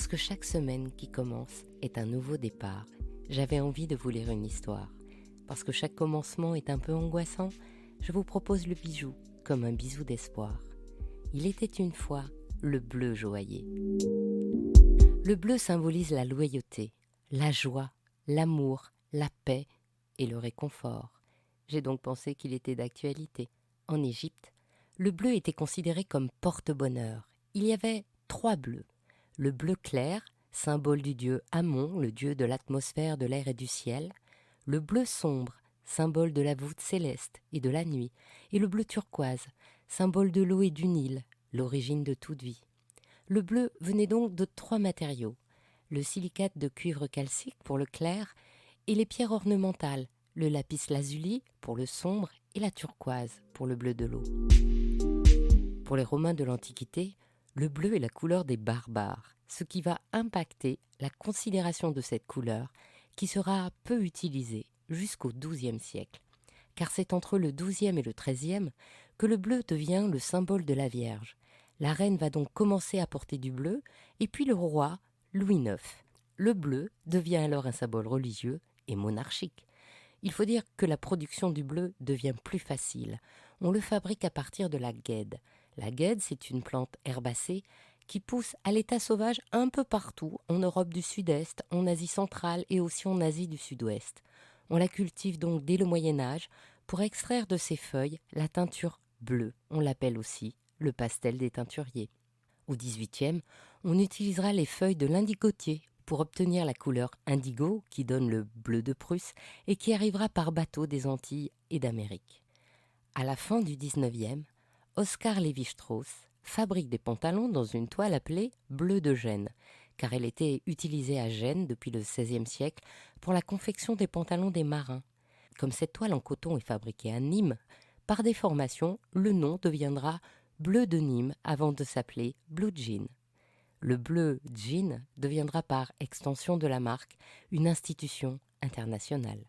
que chaque semaine qui commence est un nouveau départ, j'avais envie de vous lire une histoire. Parce que chaque commencement est un peu angoissant, je vous propose le bijou comme un bisou d'espoir. Il était une fois le bleu joaillier. Le bleu symbolise la loyauté, la joie, l'amour, la paix et le réconfort. J'ai donc pensé qu'il était d'actualité. En Égypte, le bleu était considéré comme porte-bonheur. Il y avait 3 bleus. Le bleu clair, symbole du dieu Amon, le dieu de l'atmosphère, de l'air et du ciel. Le bleu sombre, symbole de la voûte céleste et de la nuit. Et le bleu turquoise, symbole de l'eau et du Nil, l'origine de toute vie. Le bleu venait donc de 3 matériaux. Le silicate de cuivre calcique pour le clair et les pierres ornementales, le lapis lazuli pour le sombre et la turquoise pour le bleu de l'eau. Pour les Romains de l'Antiquité, le bleu est la couleur des barbares, ce qui va impacter la considération de cette couleur qui sera peu utilisée jusqu'au XIIe siècle. Car c'est entre le XIIe et le XIIIe que le bleu devient le symbole de la Vierge. La reine va donc commencer à porter du bleu et puis le roi, Louis IX. Le bleu devient alors un symbole religieux et monarchique. Il faut dire que la production du bleu devient plus facile. On le fabrique à partir de la guède. La guède, c'est une plante herbacée qui pousse à l'état sauvage un peu partout, en Europe du Sud-Est, en Asie centrale et aussi en Asie du Sud-Ouest. On la cultive donc dès le Moyen-Âge pour extraire de ses feuilles la teinture bleue. On l'appelle aussi le pastel des teinturiers. Au XVIIIe, on utilisera les feuilles de l'indigotier pour obtenir la couleur indigo qui donne le bleu de Prusse et qui arrivera par bateau des Antilles et d'Amérique. À la fin du XIXe, Oskar Lévi-Strauss fabrique des pantalons dans une toile appelée bleu de Gênes, car elle était utilisée à Gênes depuis le XVIe siècle pour la confection des pantalons des marins. Comme cette toile en coton est fabriquée à Nîmes, par déformation, le nom deviendra bleu de Nîmes avant de s'appeler Blue Jean. Le bleu jean deviendra par extension de la marque une institution internationale.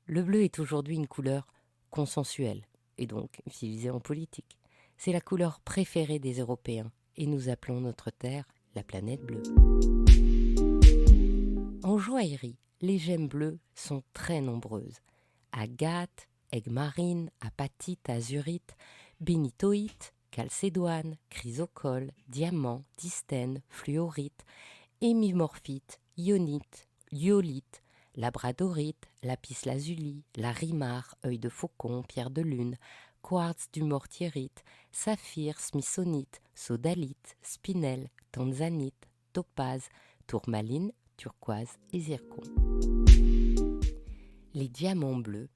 Le bleu est aujourd'hui une couleur consensuelle et donc utilisée en politique. C'est la couleur préférée des Européens et nous appelons notre Terre la planète bleue. En joaillerie, les gemmes bleues sont très nombreuses. Agate, aigue marine, apatite, azurite, bénitoïte, chalcédoine, chrysocole, diamant, distène, fluorite, hémimorphite, ionite, iolite, labradorite, lapis lazuli, larimar, œil de faucon, pierre de lune, quartz du mortierite, saphir, smithsonite, sodalite, spinel, tanzanite, topaze, tourmaline, turquoise et zircon. Les diamants bleus,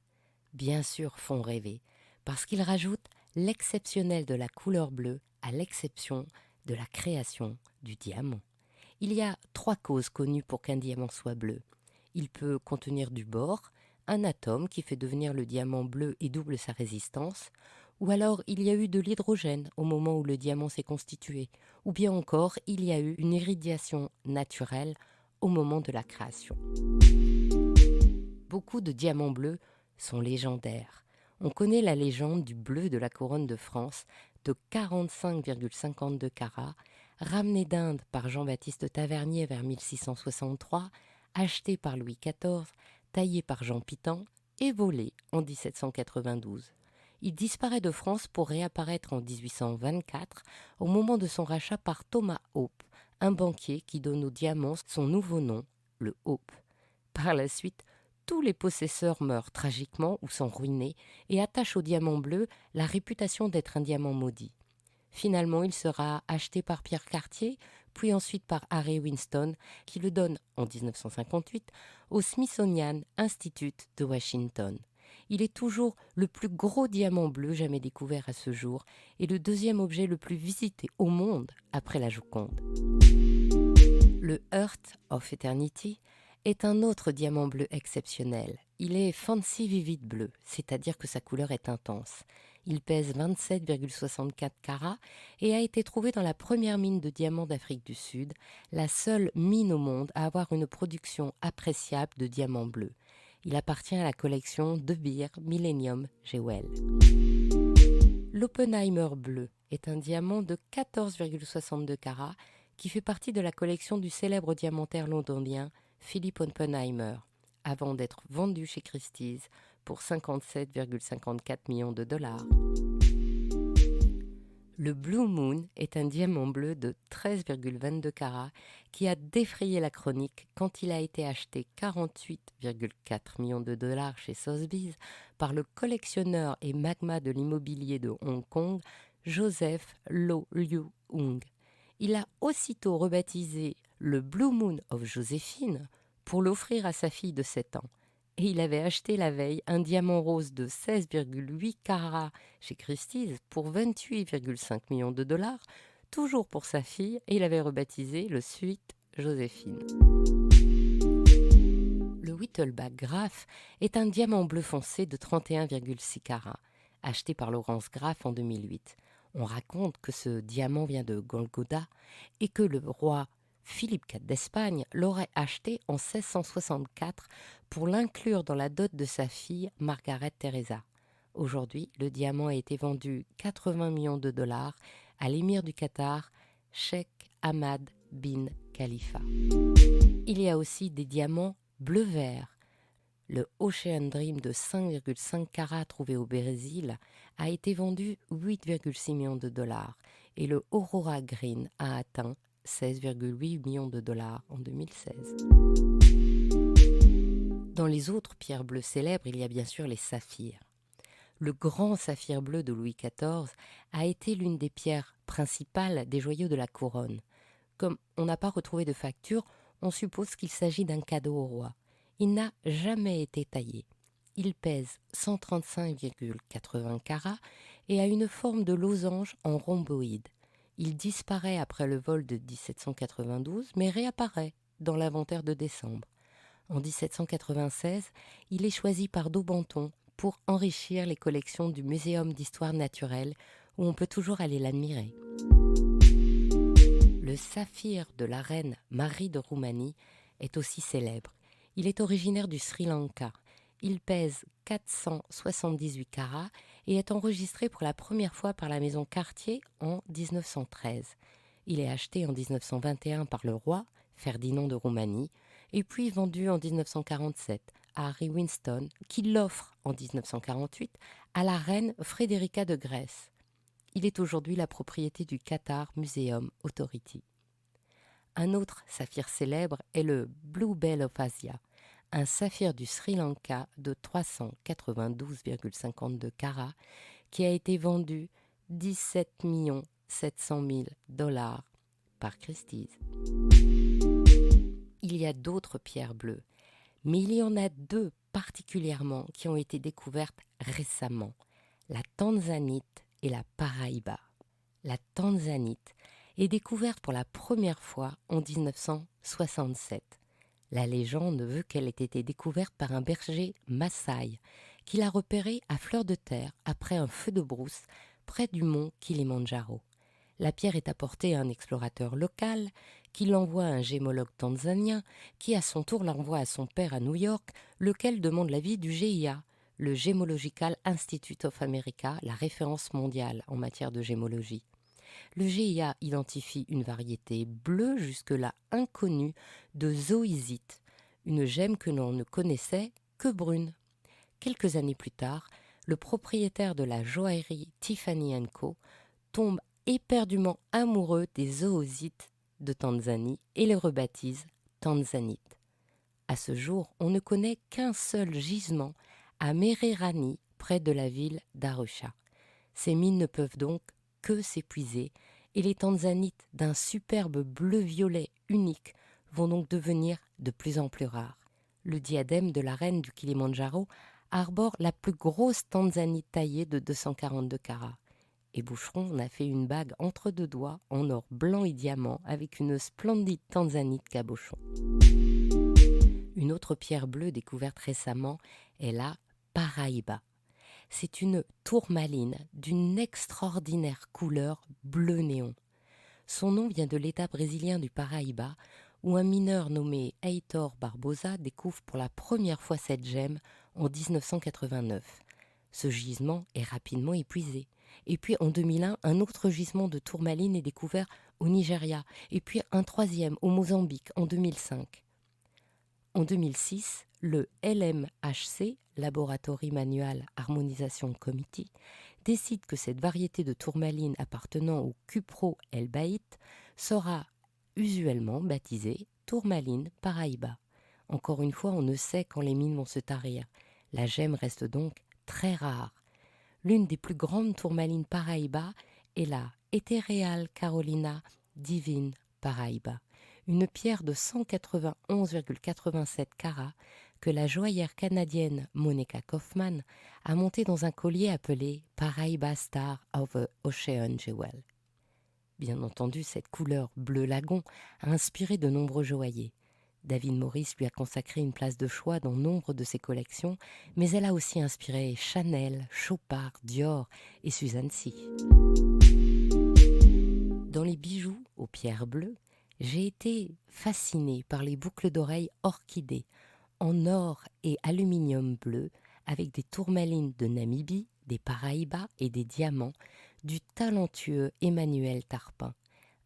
bien sûr, font rêver parce qu'ils rajoutent l'exceptionnel de la couleur bleue à l'exception de la création du diamant. Il y a 3 causes connues pour qu'un diamant soit bleu. Il peut contenir du bore, un atome qui fait devenir le diamant bleu et double sa résistance, ou alors il y a eu de l'hydrogène au moment où le diamant s'est constitué, ou bien encore il y a eu une irradiation naturelle au moment de la création. Beaucoup de diamants bleus sont légendaires. On connaît la légende du bleu de la couronne de France de 45,52 carats, ramené d'Inde par Jean-Baptiste Tavernier vers 1663, acheté par Louis XIV, taillé par Jean Pitan et volé en 1792. Il disparaît de France pour réapparaître en 1824 au moment de son rachat par Thomas Hope, un banquier qui donne au diamant son nouveau nom, le Hope. Par la suite, tous les possesseurs meurent tragiquement ou sont ruinés et attachent au diamant bleu la réputation d'être un diamant maudit. Finalement, il sera acheté par Pierre Cartier, puis ensuite par Harry Winston, qui le donne en 1958 au Smithsonian Institute de Washington. Il est toujours le plus gros diamant bleu jamais découvert à ce jour et le 2e objet le plus visité au monde après la Joconde. Le Heart of Eternity est un autre diamant bleu exceptionnel. Il est fancy vivid bleu, c'est-à-dire que sa couleur est intense. Il pèse 27,64 carats et a été trouvé dans la première mine de diamants d'Afrique du Sud, la seule mine au monde à avoir une production appréciable de diamants bleus. Il appartient à la collection De Beer Millennium Jewel. L'Oppenheimer bleu est un diamant de 14,62 carats qui fait partie de la collection du célèbre diamantaire londonien Philip Oppenheimer, avant d'être vendu chez Christie's pour 57,54 millions de dollars. Le Blue Moon est un diamant bleu de 13,22 carats qui a défrayé la chronique quand il a été acheté 48,4 millions de dollars chez Sotheby's par le collectionneur et magma de l'immobilier de Hong Kong, Joseph Lo Liu Hung. Il a aussitôt rebaptisé le Blue Moon of Joséphine pour l'offrir à sa fille de 7 ans. Et il avait acheté la veille un diamant rose de 16,8 carats chez Christie's pour 28,5 millions de dollars, toujours pour sa fille, et il avait rebaptisé le Sweet Joséphine. Le Whittleback Graf est un diamant bleu foncé de 31,6 carats, acheté par Laurence Graf en 2008. On raconte que ce diamant vient de Golgoda et que le roi Philippe IV d'Espagne l'aurait acheté en 1664 pour l'inclure dans la dot de sa fille Margaret Teresa. Aujourd'hui, le diamant a été vendu 80 millions de dollars à l'émir du Qatar, Sheikh Ahmad bin Khalifa. Il y a aussi des diamants bleu-vert. Le Ocean Dream de 5,5 carats trouvé au Brésil a été vendu 8,6 millions de dollars et le Aurora Green a atteint 16,8 millions de dollars en 2016. Dans les autres pierres bleues célèbres, il y a bien sûr les saphirs. Le grand saphir bleu de Louis XIV a été l'une des pierres principales des joyaux de la couronne. Comme on n'a pas retrouvé de facture, on suppose qu'il s'agit d'un cadeau au roi. Il n'a jamais été taillé. Il pèse 135,80 carats et a une forme de losange en rhomboïde. Il disparaît après le vol de 1792, mais réapparaît dans l'inventaire de décembre. En 1796, il est choisi par Daubenton pour enrichir les collections du Muséum d'histoire naturelle, où on peut toujours aller l'admirer. Le saphir de la reine Marie de Roumanie est aussi célèbre. Il est originaire du Sri Lanka. Il pèse 478 carats et est enregistré pour la première fois par la maison Cartier en 1913. Il est acheté en 1921 par le roi Ferdinand de Roumanie et puis vendu en 1947 à Harry Winston qui l'offre en 1948 à la reine Frédérica de Grèce. Il est aujourd'hui la propriété du Qatar Museum Authority. Un autre saphir célèbre est le Bluebell of Asia, un saphir du Sri Lanka de 392,52 carats qui a été vendu 17 700 000 dollars par Christie's. Il y a d'autres pierres bleues, mais il y en a deux particulièrement qui ont été découvertes récemment, la tanzanite et la paraíba. La tanzanite est découverte pour la première fois en 1967. La légende veut qu'elle ait été découverte par un berger Maasai qui l'a repérée à fleur de terre après un feu de brousse près du mont Kilimandjaro. La pierre est apportée à un explorateur local qui l'envoie à un gémologue tanzanien qui à son tour l'envoie à son père à New York, lequel demande l'avis du GIA, le Gemological Institute of America, la référence mondiale en matière de gémologie. Le GIA identifie une variété bleue jusque-là inconnue de zoisite, une gemme que l'on ne connaissait que brune. Quelques années plus tard, le propriétaire de la joaillerie Tiffany & Co tombe éperdument amoureux des zoosites de Tanzanie et les rebaptise tanzanite. À ce jour, on ne connaît qu'un seul gisement à Mererani, près de la ville d'Arusha. Ces mines ne peuvent donc que s'épuiser et les tanzanites d'un superbe bleu-violet unique vont donc devenir de plus en plus rares. Le diadème de la reine du Kilimandjaro arbore la plus grosse tanzanite taillée de 242 carats. Et Boucheron en a fait une bague entre deux doigts en or blanc et diamant avec une splendide tanzanite cabochon. Une autre pierre bleue découverte récemment est la paraíba. C'est une tourmaline d'une extraordinaire couleur bleu néon. Son nom vient de l'état brésilien du Paraíba, où un mineur nommé Heitor Barbosa découvre pour la première fois cette gemme en 1989. Ce gisement est rapidement épuisé. Et puis en 2001, un autre gisement de tourmaline est découvert au Nigeria et puis un troisième au Mozambique en 2005. En 2006, le LMHC, Laboratory Manual Harmonisation Committee, décide que cette variété de tourmaline appartenant au Cupro elbaïte sera usuellement baptisée tourmaline paraíba. Encore une fois, on ne sait quand les mines vont se tarir. La gemme reste donc très rare. L'une des plus grandes tourmalines paraíba est la Ethereal Carolina Divine Paraíba, une pierre de 191,87 carats que la joaillère canadienne Monica Kaufman a montée dans un collier appelé Paraíba Star of the Ocean Jewel. Bien entendu, cette couleur bleu lagon a inspiré de nombreux joailliers. David Morris lui a consacré une place de choix dans nombre de ses collections, mais elle a aussi inspiré Chanel, Chopard, Dior et Suzanne C. Dans les bijoux aux pierres bleues, j'ai été fascinée par les boucles d'oreilles orchidées, en or et aluminium bleu, avec des tourmalines de Namibie, des paraíbas et des diamants, du talentueux Emmanuel Tarpin.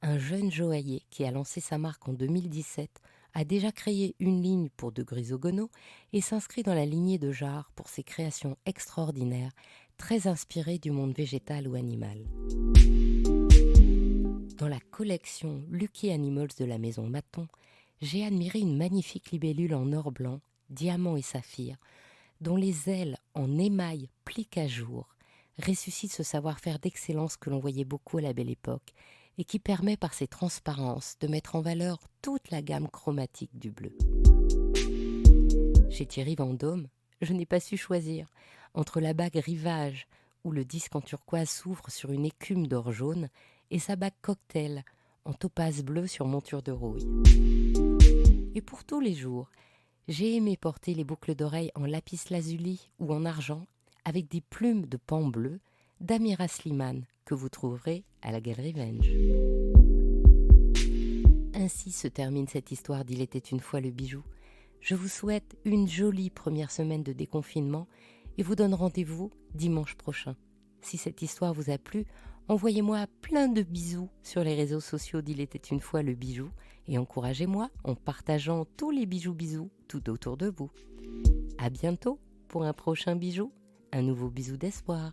Un jeune joaillier qui a lancé sa marque en 2017 a déjà créé une ligne pour de Grisogono et s'inscrit dans la lignée de Jarre pour ses créations extraordinaires, très inspirées du monde végétal ou animal. Dans la collection Lucky Animals de la maison Maton, j'ai admiré une magnifique libellule en or blanc, diamant et saphir, dont les ailes en émail pliquent à jour ressuscitent ce savoir-faire d'excellence que l'on voyait beaucoup à la Belle Époque et qui permet par ses transparences de mettre en valeur toute la gamme chromatique du bleu. Chez Thierry Vendôme, je n'ai pas su choisir entre la bague Rivage où le disque en turquoise s'ouvre sur une écume d'or jaune et sa bague Cocktail en topaze bleu sur monture de rouille. Et pour tous les jours, j'ai aimé porter les boucles d'oreilles en lapis lazuli ou en argent avec des plumes de pan bleu d'Amira Slimane que vous trouverez à la Galerie Venge. Ainsi se termine cette histoire d'Il était une fois le bijou. Je vous souhaite une jolie première semaine de déconfinement et vous donne rendez-vous dimanche prochain. Si cette histoire vous a plu, envoyez-moi plein de bisous sur les réseaux sociaux d'Il était une fois le bijou et encouragez-moi en partageant tous les bisous tout autour de vous. À bientôt pour un prochain bijou, un nouveau bisou d'espoir.